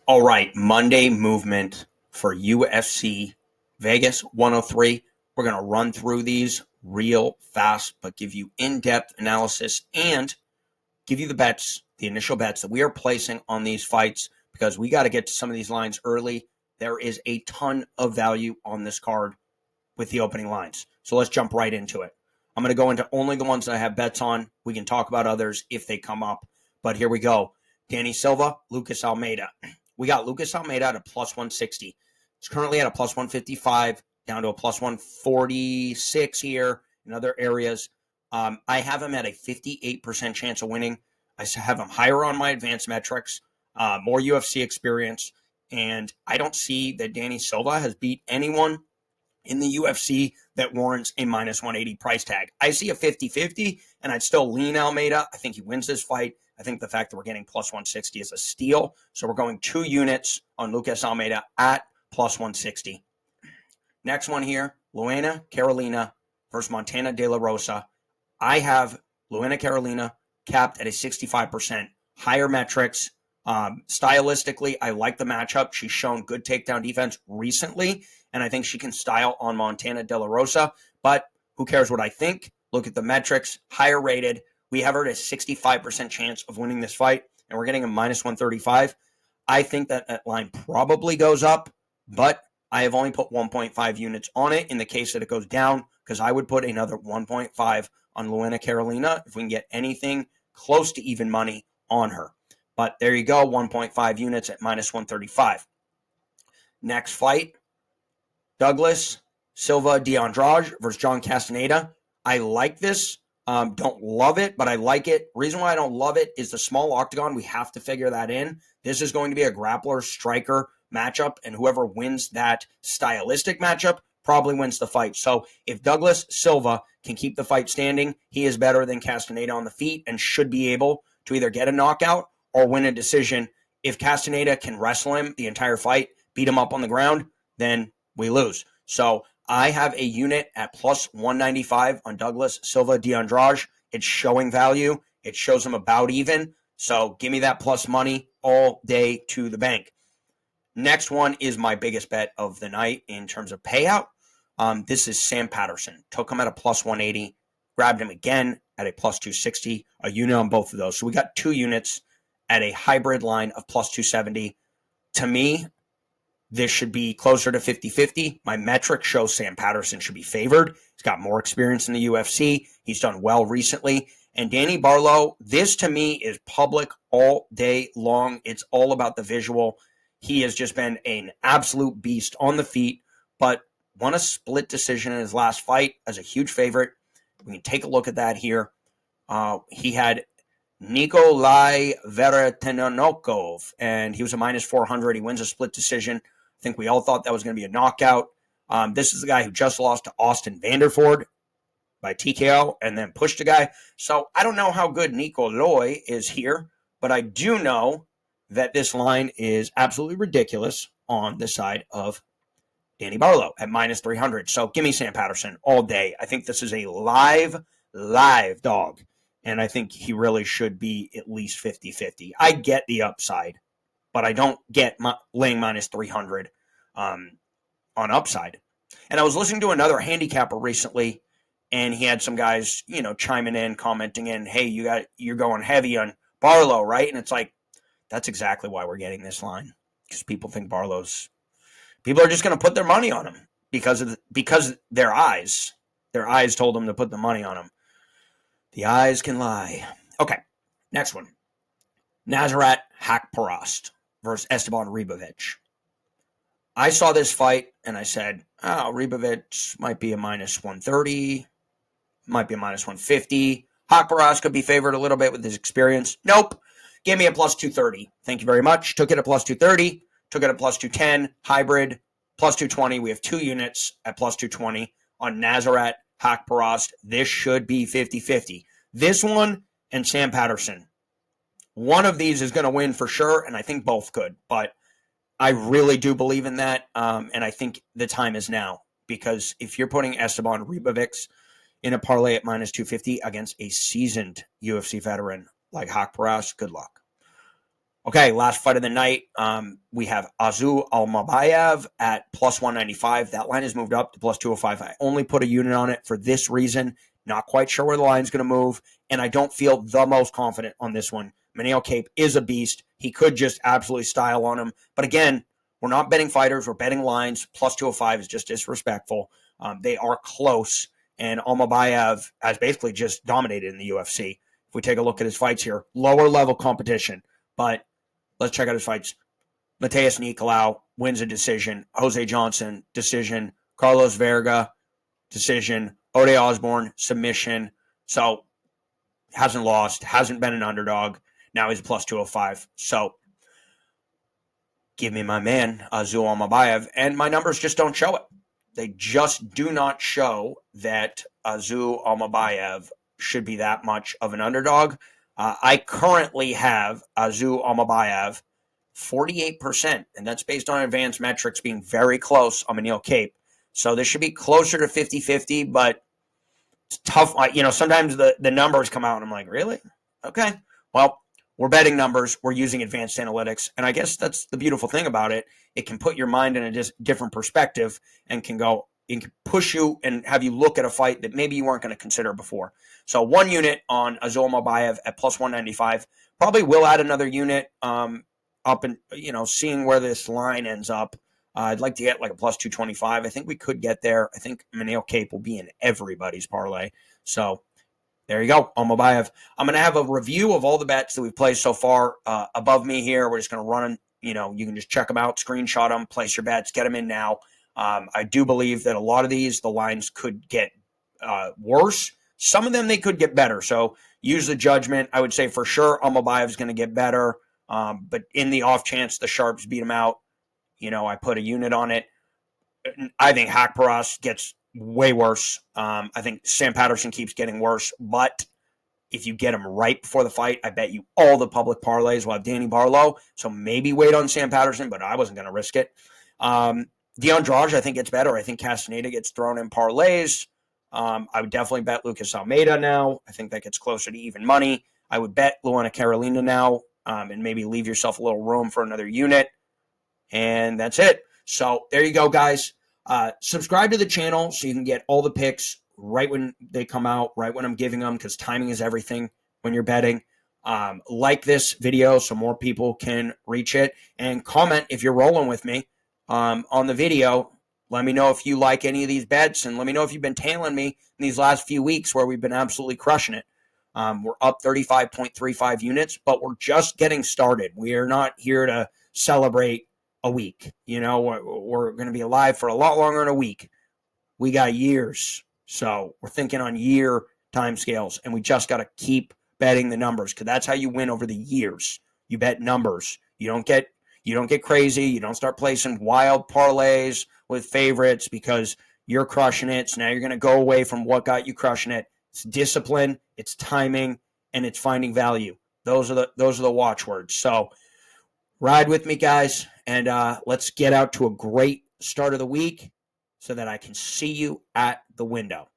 All right, Monday movement for UFC Vegas 103. We're going to run through these real fast, but give you in-depth analysis and give you the bets, the initial bets that we are placing on these fights because we got to get to some of these lines early. There is a ton of value on this card with the opening lines. So let's jump right into it. I'm going to go into only the ones that I have bets on. We can talk about others if they come up, but here we go. Danny Silva, Lucas Almeida. We got Lucas Almeida at a plus 160. It's currently at a plus 155, down to a plus 146 here in other areas. I have him at a 58% chance of winning. I have him higher on my advanced metrics, more UFC experience, and I don't see that Danny Silva has beat anyone in the UFC that warrants a minus 180 price tag. I see a 50-50, and I'd still lean Almeida. I think he wins this fight. I think the fact that we're getting plus 160 is a steal. So we're going 2 units on Lucas Almeida at plus 160. Next one here, Luana Carolina versus Montana De La Rosa. I have Luana Carolina capped at a 65%. Higher metrics. Stylistically, I like the matchup. She's shown good takedown defense recently, and I think she can style on Montana De La Rosa. But who cares what I think? Look at the metrics. Higher rated. We have her at a 65% chance of winning this fight, and we're getting a minus 135. I think that line probably goes up, but I have only put 1.5 units on it in the case that it goes down, because I would put another 1.5 on Luana Carolina if we can get anything close to even money on her. But there you go, 1.5 units at minus 135. Next fight, Douglas Silva de Andrade versus John Castaneda. I like this. Don't love it, but I like it. Reason why I don't love it is the small octagon. We have to figure that in. This is going to be a grappler-striker matchup, and whoever wins that stylistic matchup probably wins the fight. So if Douglas Silva can keep the fight standing, he is better than Castaneda on the feet and should be able to either get a knockout or win a decision. If Castaneda can wrestle him the entire fight, beat him up on the ground, then we lose. So I have a unit at plus 195 on Douglas Silva de Andrade. It's showing value. It shows him about even. So give me that plus money all day to the bank. Next one is my biggest bet of the night in terms of payout. This is Sam Patterson. Took him at a plus 180. Grabbed him again at a plus 260. A unit on both of those. So we got 2 units at a hybrid line of plus 270. To me, this should be closer to 50-50. My metric shows Sam Patterson should be favored. He's got more experience in the UFC. He's done well recently. And Danny Barlow, this to me is public all day long. It's all about the visual. He has just been an absolute beast on the feet, but won a split decision in his last fight as a huge favorite. We can take a look at that here. He had Nikolai Veretenokov, and he was a minus 400. He wins a split decision. I think we all thought that was going to be a knockout. This is the guy who just lost to Austin Vanderford by TKO and then pushed a guy. So I don't know how good Nikolai is here, but I do know that this line is absolutely ridiculous on the side of Danny Barlow at minus 300. So give me Sam Patterson all day. I think this is a live dog, and I think he really should be at least 50-50. I get the upside, but I don't get laying minus 300 on upside. And I was listening to another handicapper recently, and he had some guys, chiming in, commenting in, hey, you're going heavy on Barlow, right? And it's like, that's exactly why we're getting this line, because people think people are just going to put their money on him because their eyes told them to put the money on him. The eyes can lie. Okay, next one. Nasrat Haqparast versus Esteban Ribovic. I saw this fight and I said, Ribovic might be a minus 130, might be a minus 150. Haqparast could be favored a little bit with his experience. Nope. Gave me a plus 230. Thank you very much. Took it at plus 230. Took it at plus 210. Hybrid, plus 220. We have 2 units at plus 220 on Nasrat Haqparast. This should be 50-50. This one and Sam Patterson. One of these is going to win for sure, and I think both could. But I really do believe in that, and I think the time is now. Because if you're putting Esteban Ribovic in a parlay at minus 250 against a seasoned UFC veteran like Haqparast, good luck. Okay, last fight of the night. We have Azu Almabayev at plus 195. That line has moved up to plus 205. I only put a unit on it for this reason. Not quite sure where the line's going to move, and I don't feel the most confident on this one. Manel Cape is a beast. He could just absolutely style on him. But again, we're not betting fighters. We're betting lines. Plus 205 is just disrespectful. They are close, and Almabayev has basically just dominated in the UFC. If we take a look at his fights here, lower level competition, but let's check out his fights. Mateus Nicolau wins a decision. Jose Johnson, decision. Carlos Verga, decision. Ode Osborne, submission. So, hasn't lost, hasn't been an underdog. Now he's a plus 205. So, give me my man, Azu Almabayev. And my numbers just don't show it. They just do not show that Azu Almabayev should be that much of an underdog. I currently have Azu Almabayev 48%, and that's based on advanced metrics being very close on Manel Cape. So this should be closer to 50-50, but it's tough. Sometimes the numbers come out, and I'm like, really? Okay. Well, we're betting numbers. We're using advanced analytics, and I guess that's the beautiful thing about it. It can put your mind in a different perspective and can push you and have you look at a fight that maybe you weren't going to consider before. So 1 unit on Azu Almabayev at plus 195. Probably will add another unit up and, seeing where this line ends up. I'd like to get like a plus 225. I think we could get there. I think Manel Cape will be in everybody's parlay. So there you go, Almabayev. I'm going to have a review of all the bets that we've placed so far above me here. We're just going to run, you can just check them out, screenshot them, place your bets, get them in now. I do believe that a lot of these, the lines could get worse. Some of them, they could get better. So use the judgment. I would say for sure Almabayev is going to get better. But in the off chance the sharps beat him out, I put a unit on it. I think Hakparas gets way worse. I think Sam Patterson keeps getting worse. But if you get him right before the fight, I bet you all the public parlays will have Danny Barlow. So maybe wait on Sam Patterson, but I wasn't going to risk it. Deandrade, I think gets better. I think Castaneda gets thrown in parlays. I would definitely bet Lucas Almeida now. I think that gets closer to even money. I would bet Luana Carolina now, and maybe leave yourself a little room for another unit. And that's it. So there you go, guys. Subscribe to the channel so you can get all the picks right when they come out, right when I'm giving them, because timing is everything when you're betting. Like this video so more people can reach it. And comment if you're rolling with me on the video. Let me know if you like any of these bets, and let me know if you've been tailing me in these last few weeks where we've been absolutely crushing it. We're up 35.35 units, but we're just getting started. We are not here to celebrate a week. We're going to be alive for a lot longer than a week. We got years. So we're thinking on year time scales, and we just got to keep betting the numbers, because that's how you win over the years. You bet numbers. You don't get crazy. You don't start placing wild parlays with favorites because you're crushing it. So now you're going to go away from what got you crushing it. It's discipline, it's timing, and it's finding value. Those are the watchwords. So ride with me, guys, and let's get out to a great start of the week so that I can see you at the window.